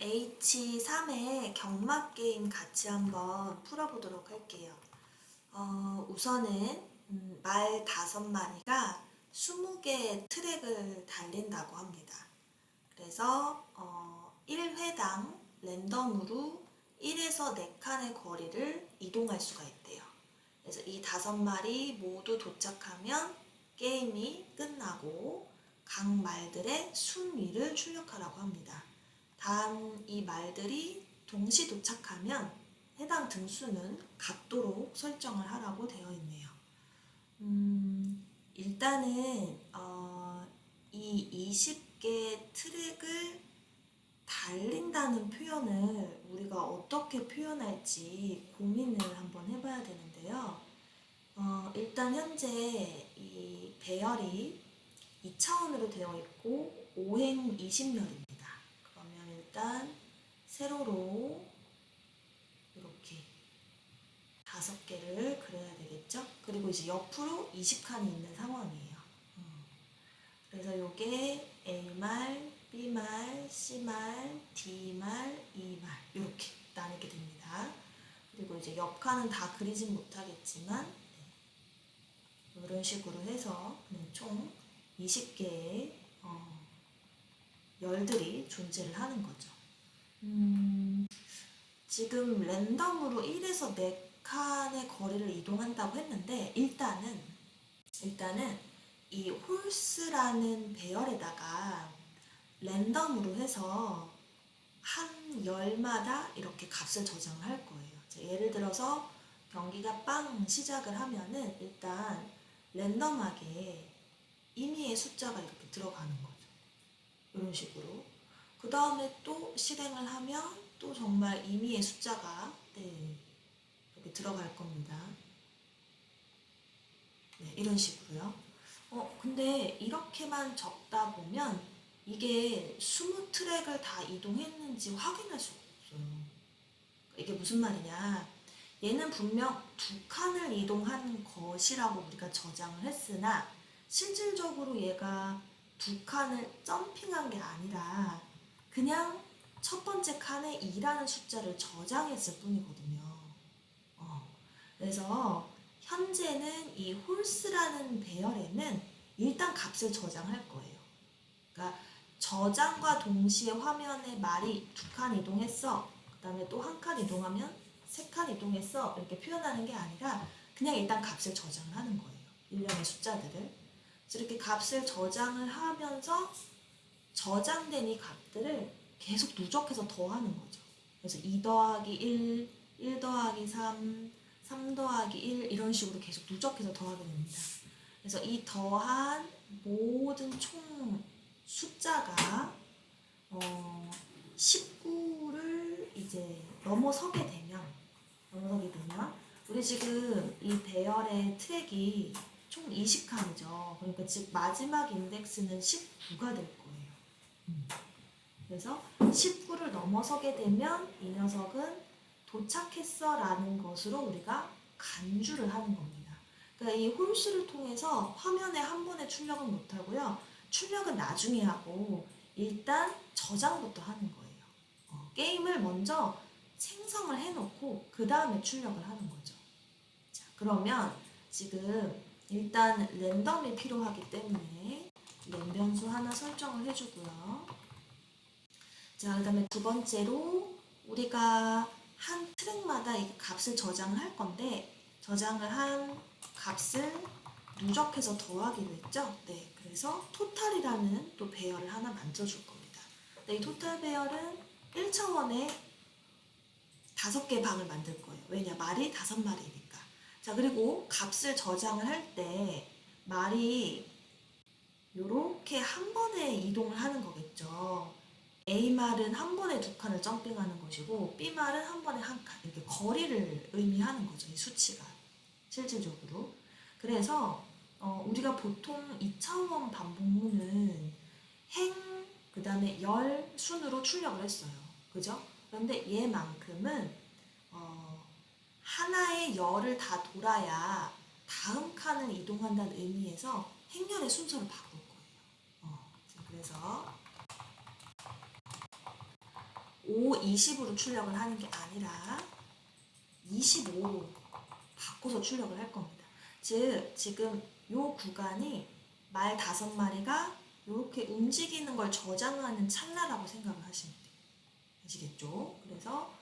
H3의 경마 게임 같이 한번 풀어보도록 할게요. 우선은 말 5마리가 20개의 트랙을 달린다고 합니다. 그래서 1회당 랜덤으로 1에서 4칸의 거리를 이동할 수가 있대요. 그래서 이 5마리 모두 도착하면 게임이 끝나고 각 말들의 순위를 출력하라고 합니다. 단 이 말들이 동시 도착하면 해당 등수는 같도록 설정을 하라고 되어 있네요. 일단은 이 20개 트랙을 달린다는 표현을 우리가 어떻게 표현할지 고민을 한번 해봐야 되는데요. 일단 현재 이 배열이 2차원으로 되어 있고 5행 20열입니다. 그러면 일단 세로로 이렇게 5개를 그려야 되겠죠? 그리고 이제 옆으로 20칸이 있는 상황이에요. 그래서 요게 A말, B말, C말, D말, E말 이렇게 나뉘게 됩니다. 그리고 이제 옆 칸은 다 그리진 못하겠지만 이런 식으로 해서 총 20개의 열들이 존재를 하는 거죠. 지금 랜덤으로 1에서 4칸의 거리를 이동한다고 했는데 일단은 이 홀스라는 배열에다가 랜덤으로 해서 한 열마다 이렇게 값을 저장을 할 거예요. 예를 들어서 경기가 빵 시작을 하면은 일단 랜덤하게 임의의 숫자가 이렇게 들어가는 거죠. 이런 식으로. 그 다음에 또 실행을 하면 또 정말 임의의 숫자가 이렇게 들어갈 겁니다. 네, 이런 식으로요. 근데 이렇게만 적다 보면 이게 20트랙을 다 이동했는지 확인할 수가 없어요. 이게 무슨 말이냐. 얘는 분명 2칸을 이동한 것이라고 우리가 저장을 했으나 실질적으로 얘가 2칸을 점핑한 게 아니라 그냥 첫 번째 칸에 2라는 숫자를 저장했을 뿐이거든요. 그래서 현재는 이 홀스라는 배열에는 일단 값을 저장할 거예요. 그러니까 저장과 동시에 화면에 말이 2칸 이동했어. 그 다음에 또 1칸 이동하면 3칸 이동했어. 이렇게 표현하는 게 아니라 그냥 일단 값을 저장을 하는 거예요. 일련의 숫자들을. 그래서 이렇게 값을 저장을 하면서 저장된 이 값들을 계속 누적해서 더하는 거죠. 그래서 2 더하기 1, 1 더하기 3, 3 더하기 1 이런 식으로 계속 누적해서 더하게 됩니다. 그래서 이 더한 모든 총 숫자가 19를 이제 넘어서게 되면 우리 지금 이 배열의 트랙이 총 20칸이죠. 그러니까 즉 마지막 인덱스는 19가 될 거예요. 그래서 19를 넘어서게 되면 이 녀석은 도착했어 라는 것으로 우리가 간주를 하는 겁니다. 그러니까 이 홀수를 통해서 화면에 한 번에 출력은 못하고요. 출력은 나중에 하고 일단 저장부터 하는 거예요. 게임을 먼저 생성을 해놓고 그 다음에 출력을 하는 거죠. 자, 그러면 지금 일단 랜덤이 필요하기 때문에 랜 변수 하나 설정을 해주고요. 자, 그 다음에 두 번째로 우리가 한 트랙마다 이 값을 저장을 할 건데 저장을 한 값을 누적해서 더하기로 했죠. 네, 그래서 토탈이라는 또 배열을 하나 만들어줄 겁니다. 네, 이 토탈 배열은 1차원의 5개 방을 만들 거예요. 왜냐? 말이 5마리니까. 자, 그리고 값을 저장을 할 때 말이 요렇게 한 번에 이동을 하는 거겠죠. A말은 한 번에 2칸을 점핑하는 것이고 B말은 한 번에 1칸 이렇게 거리를 의미하는 거죠. 이 수치가 실질적으로. 그래서 우리가 보통 2차원 반복문은 행, 그 다음에 열 순으로 출력을 했어요. 그죠? 그런데 얘만큼은 하나의 열을 다 돌아야 다음 칸을 이동한다는 의미에서 행렬의 순서를 바꿀 거예요. 그래서 5, 20으로 출력을 하는 게 아니라 25로 바꿔서 출력을 할 겁니다. 즉 지금 요 구간이 말 5마리가 이렇게 움직이는 걸 저장하는 찰나라고 생각을 하시면 돼요. 아시겠죠? 그래서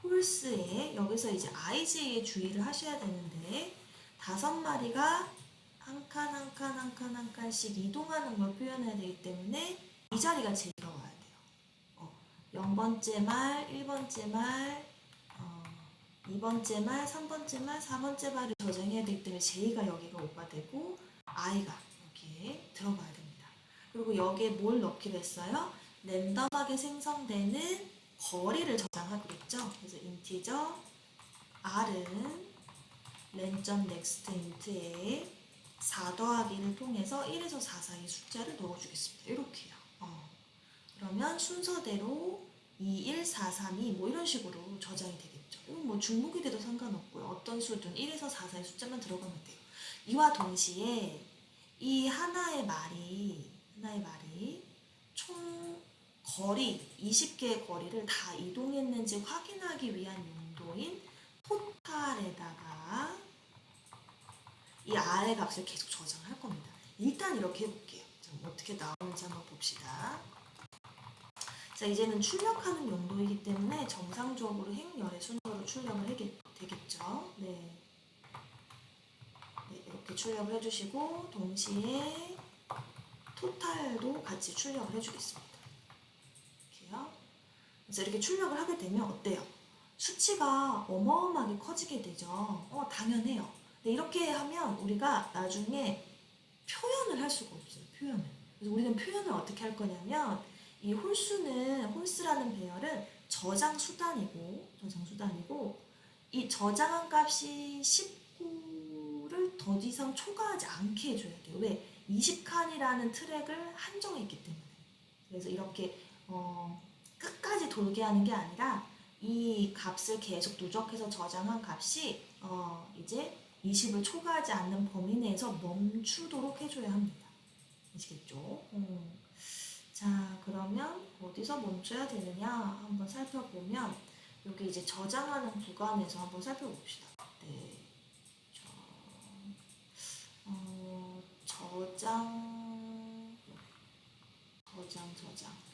홀스에 여기서 이제 IJ에 주의를 하셔야 되는데 5마리가 한 칸 한 칸 한 칸 한 칸씩 이동하는 걸 표현해야 되기 때문에 이 자리가 제일 들어와야 돼요. 0번째 말, 1번째 말, 2번째 말, 3번째 말, 4번째 말을 저장해야 되기 때문에 J가 여기가 오가 되고 I가 여기에 들어가야 됩니다. 그리고 여기에 뭘 넣기로 했어요? 랜덤하게 생성되는 거리를 저장하기로 했죠. 그래서 인티저 R은 len.nextint에 4 더하기를 통해서 1에서 4 사이 숫자를 넣어주겠습니다. 이렇게요. 그러면 순서대로 2, 1, 4, 3, 2 뭐 이런 식으로 저장이 되겠죠. 이건 뭐 중복이 돼도 상관없고요. 어떤 수든 1에서 4 사이 숫자만 들어가면 돼요. 이와 동시에 이 하나의 말이 총 거리, 20개의 거리를 다 이동했는지 확인하기 위한 용도인 토탈에다가 이 R의 값을 계속 저장할 겁니다. 일단 이렇게 해볼게요. 어떻게 나오는지 한번 봅시다. 자, 이제는 출력하는 용도이기 때문에 정상적으로 행렬의 순서로 출력을 하게 되겠죠. 네, 이렇게 출력을 해주시고 동시에 토탈도 같이 출력을 해주겠습니다. 이렇게요. 그래서 이렇게 출력을 하게 되면 어때요? 수치가 어마어마하게 커지게 되죠. 당연해요. 근데 이렇게 하면 우리가 나중에 표현을 할 수가 없어요. 표현을. 그래서 우리는 표현을 어떻게 할 거냐면 이 홀스라는 배열은 저장 수단이고 이 저장한 값이 19를 더 이상 초과하지 않게 해줘야 돼요. 왜? 20칸이라는 트랙을 한정했기 때문에. 그래서 이렇게 끝까지 돌게 하는 게 아니라 이 값을 계속 누적해서 저장한 값이 이제 20을 초과하지 않는 범위 내에서 멈추도록 해줘야 합니다. 아시겠죠? 자, 그러면 어디서 멈춰야 되느냐 한번 살펴보면 여기 이제 저장하는 구간에서 한번 살펴봅시다. 네, 저장.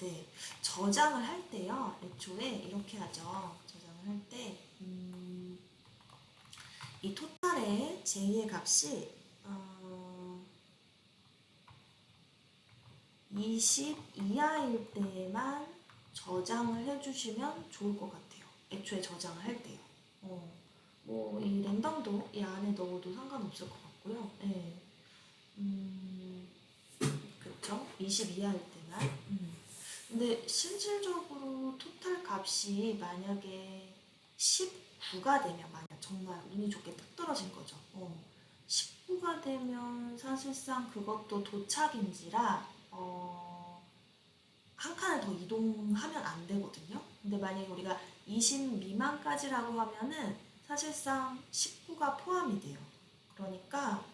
네, 저장을 할 때요. 애초에 이렇게 하죠. 저장을 할 때 이 토탈의 J의 값이 20 이하일 때만 저장을 해주시면 좋을 것 같아요. 애초에 저장을 할 때요. 뭐 이 랜덤도 이 안에 넣어도 상관없을 것 같고요. 네. 그렇죠. 20 이하일 때만. 근데 실질적으로 토탈 값이 만약에 19가 되면 만약 정말 운이 좋게 딱 떨어진 거죠. 19가 되면 사실상 그것도 도착인지라 한 칸을 더 이동하면 안 되거든요. 근데 만약에 우리가 20 미만까지라고 하면은 사실상 19가 포함이 돼요. 그러니까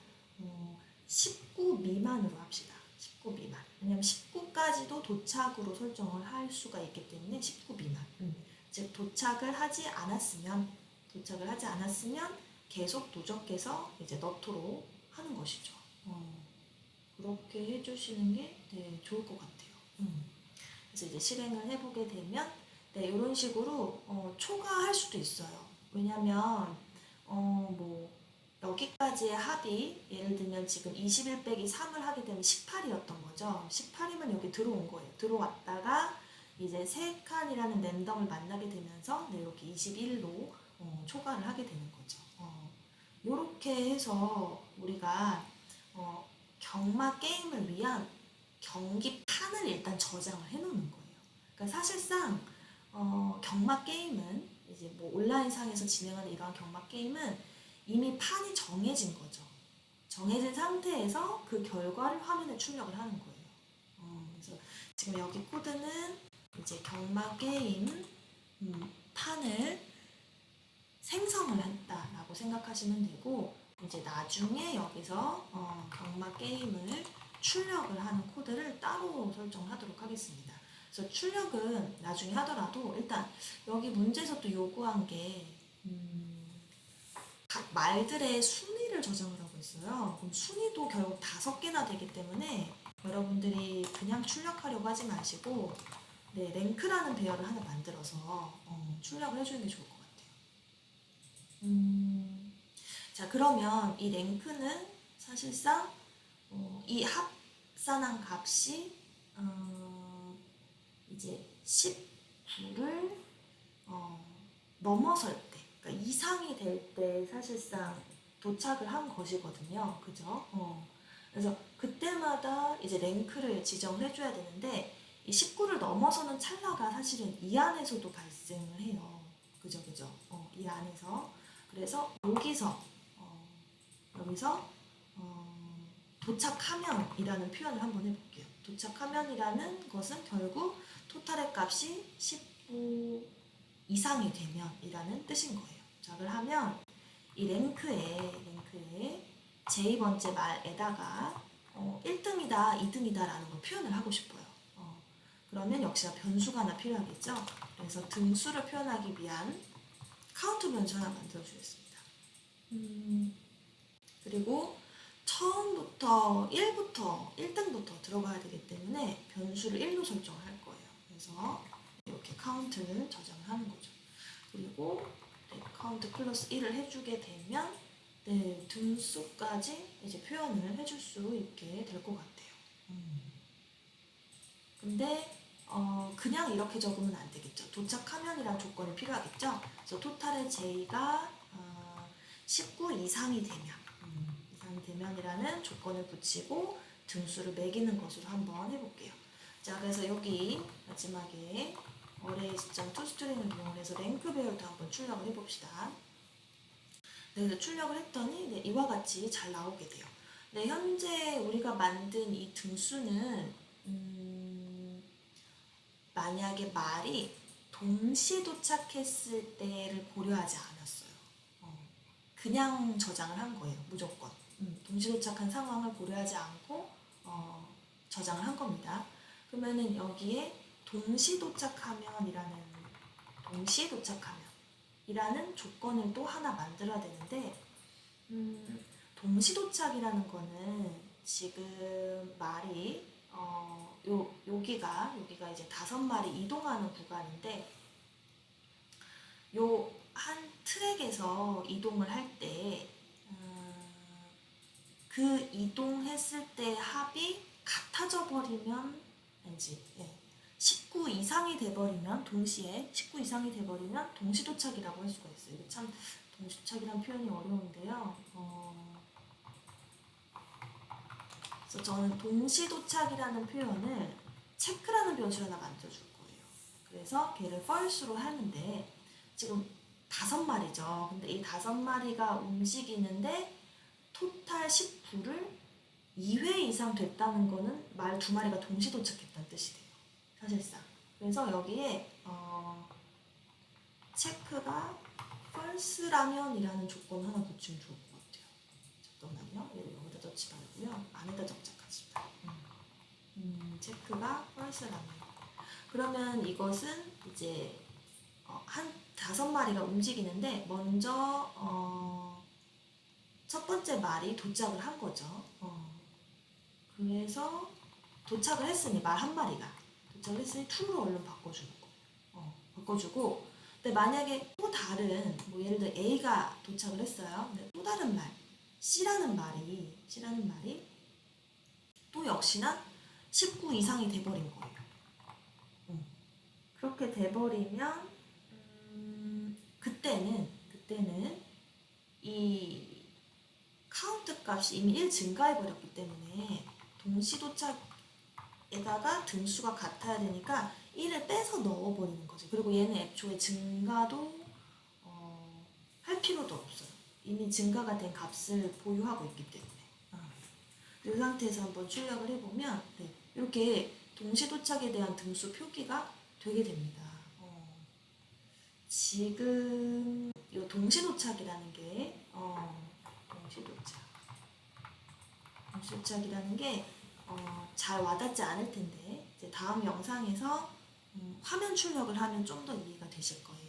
19 미만으로 합시다. 19 미만. 왜냐면 19까지도 도착으로 설정을 할 수가 있기 때문에 19 미만. 즉 도착을 하지 않았으면 계속 누적해서 이제 넣도록 하는 것이죠. 그렇게 해주시는 게 좋을 것 같아요. 그래서 이제 실행을 해보게 되면 이런 식으로 초과할 수도 있어요. 왜냐면 뭐 여기까지의 합이 예를 들면 지금 21 빼기 3을 하게 되면 18이었던 거죠. 18이면 여기 들어온 거예요. 들어왔다가 이제 3칸이라는 랜덤을 만나게 되면서 이렇게 21로 초과를 하게 되는 거죠. 이렇게 해서 우리가 경마 게임을 위한 경기판을 일단 저장을 해놓는 거예요. 그러니까 사실상 경마 게임은 이제 뭐 온라인상에서 진행하는 이러한 경마 게임은 이미 판이 정해진 거죠. 정해진 상태에서 그 결과를 화면에 출력을 하는 거예요. 그래서 지금 여기 코드는 이제 경마 게임 판을 생성을 했다라고 생각하시면 되고 이제 나중에 여기서 경마 게임을 출력을 하는 코드를 따로 설정하도록 하겠습니다. 그래서 출력은 나중에 하더라도 일단 여기 문제에서 또 요구한 게 각 말들의 순위를 저장을 하고 있어요. 그럼 순위도 결국 5개나 되기 때문에 여러분들이 그냥 출력하려고 하지 마시고 네, 랭크라는 배열을 하나 만들어서 출력을 해주는 게 좋을 것 같아요. 자, 그러면 이 랭크는 사실상 이 합산한 값이 이제 19를 넘어설 때, 그러니까 이상이 될 때 사실상 도착을 한 것이거든요. 그죠? 그래서 그때마다 이제 랭크를 지정을 해줘야 되는데 이 19를 넘어서는 찰나가 사실은 이 안에서도 발생을 해요. 그죠, 그죠? 이 안에서. 그래서 여기서 도착하면이라는 표현을 한번 해볼게요. 도착하면이라는 것은 결국 토탈의 값이 19 이상이 되면이라는 뜻인 거예요. 자, 그걸 하면 이 랭크에 j 번째 말에다가 1등이다, 2등이다 라는 걸 표현을 하고 싶어요. 그러면 역시나 변수가 하나 필요하겠죠. 그래서 등수를 표현하기 위한 카운트 변수 하나 만들어 주겠습니다. 그리고 처음부터 1등부터 들어가야 되기 때문에 변수를 1로 설정을 할 거예요. 그래서 이렇게 카운트를 저장을 하는 거죠. 그리고 카운트 플러스 1을 해주게 되면 등수까지 이제 표현을 해줄 수 있게 될 것 같아요. 근데 그냥 이렇게 적으면 안 되겠죠. 도착하면이란 조건이 필요하겠죠. 그래서 토탈의 j가 19 이상이 되면이라는 조건을 붙이고 등수를 매기는 것으로 한번 해볼게요. 자, 그래서 여기 마지막에 array 시점 toString을 이용해서 랭크 배열도 한번 출력을 해봅시다. 네, 그래서 출력을 했더니 이와 같이 잘 나오게 돼요. 네, 현재 우리가 만든 이 등수는 만약에 말이 동시 도착했을 때를 고려하지 않았어요. 그냥 저장을 한 거예요. 무조건. 동시 도착한 상황을 고려하지 않고 저장을 한 겁니다. 그러면은 여기에 동시 도착하면이라는 조건을 또 하나 만들어야 되는데 동시 도착이라는 거는 지금 말이 여기가 이제 5마리 이동하는 구간인데 요 한 트랙에서 이동을 할 때 그 이동했을 때 합이 같아져 버리면 19 이상이 돼버리면 동시 도착이라고 할 수가 있어요. 이거 참 동시 도착이라는 표현이 어려운데요. 그래서 저는 동시 도착이라는 표현을 체크라는 변수를 하나 만들어줄 거예요. 그래서 걔를 false로 하는데 지금 5마리죠. 근데 이 5마리가 움직이는데 토탈 19를 2회 이상 됐다는 거는 말 2마리가 동시 도착했다는 뜻이 돼요. 사실상. 그래서 여기에 체크가 false라면이라는 조건 하나 붙이면 좋을 것 같아요. 잠깐만요. 얘를 여기다 넣지 말고요. 안에다 적착하지 말고. 체크가 false라면. 그러면 이것은 이제 한 5마리가 움직이는데 먼저 첫 번째 말이 도착을 한 거죠. 그래서 도착을 했으니 말 1마리가 도착을 했으니 true로 얼른 바꿔주는 거예요. 바꿔주고 근데 만약에 또 다른 예를 들어 A가 도착을 했어요. 근데 또 다른 말 C라는 말이 또 역시나 19 이상이 돼버린 거예요. 그렇게 돼버리면 그때는 이 카운트 값이 이미 1 증가해버렸기 때문에 동시 도착에다가 등수가 같아야 되니까 1을 빼서 넣어버리는 거죠. 그리고 얘는 애초에 증가도 할 필요도 없어요. 이미 증가가 된 값을 보유하고 있기 때문에. 이 상태에서 한번 출력을 해보면 이렇게 동시 도착에 대한 등수 표기가 되게 됩니다. 지금 이 동시 도착이라는 게 동시 도착이라는 게 잘 와닿지 않을 텐데 이제 다음 영상에서 화면 출력을 하면 좀 더 이해가 되실 거예요.